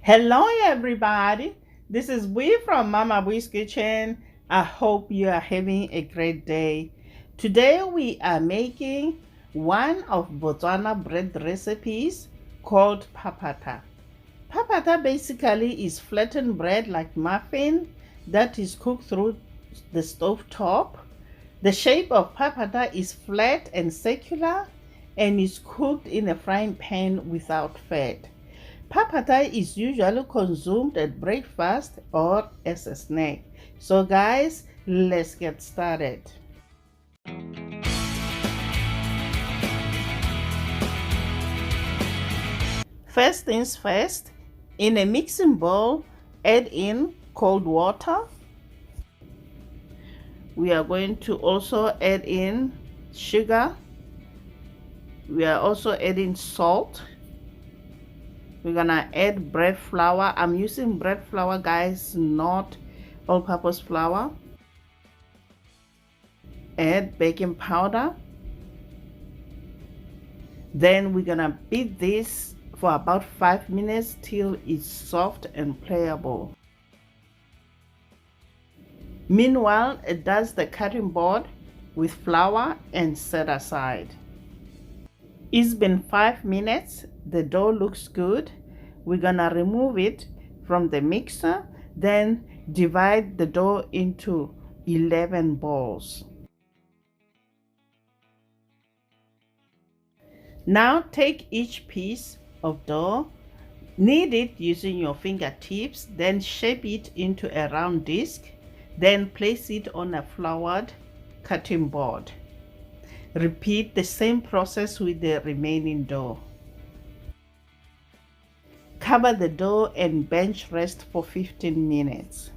Hello everybody, this is Bui from mamaboiskitchen. I hope you are having a great day. Today we are making one of Botswana bread recipes called Phaphatha. Phaphatha basically is flattened bread like muffin that is cooked through the stove top. The shape of Phaphatha is flat and circular and is cooked in a frying pan without fat. Phaphatha is usually consumed at breakfast or as a snack. So guys, let's get started. First things first, in a mixing bowl, add in cold water. We are going to also add in sugar. We are also adding salt. We're gonna add bread flour. I'm using bread flour, guys, not all-purpose flour. Add baking powder. Then we're gonna beat this for about 5 minutes till it's soft and pliable. Meanwhile, dust the cutting board with flour and set aside. It's been 5 minutes. The dough looks good. We're gonna remove it from the mixer, then divide the dough into 11 balls. Now take each piece of dough, knead it using your fingertips, then shape it into a round disc, then place it on a floured cutting board. Repeat the same process with the remaining dough. Cover the dough and bench rest for 15 minutes.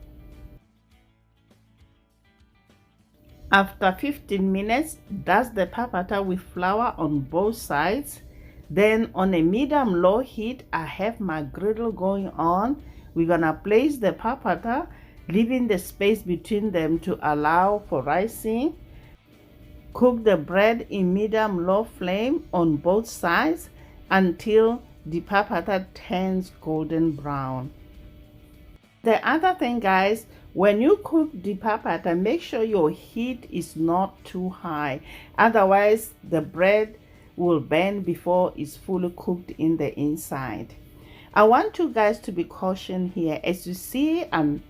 After 15 minutes, dust the Phaphatha with flour on both sides. Then on a medium-low heat, I have my griddle going on. We're gonna place the Phaphatha, leaving the space between them to allow for rising. Cook the bread in medium-low flame on both sides until the Phaphatha turns golden brown. The other thing, guys, when you cook the Phaphatha, make sure your heat is not too high. Otherwise, the bread will burn before it's fully cooked in the inside. I want you guys to be cautious here. As you see, I'm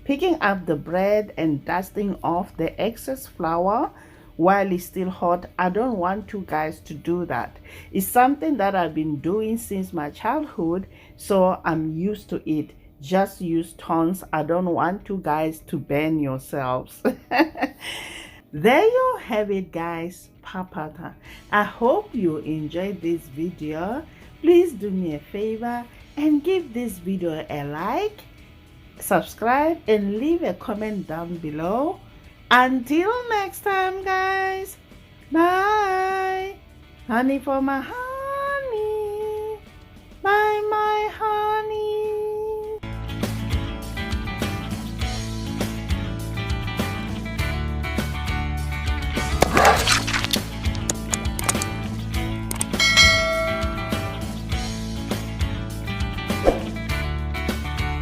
picking up the bread and dusting off the excess flour while it's still hot. I don't want you guys to do that. It's something that I've been doing since my childhood, so I'm used to it. Just use tongs. I don't want you guys to burn yourselves. There you have it, guys. Phaphatha. I hope you enjoyed this video. Please do me a favor and give this video a like, subscribe, and leave a comment down below. Until next time, guys. Bye. Honey for my heart.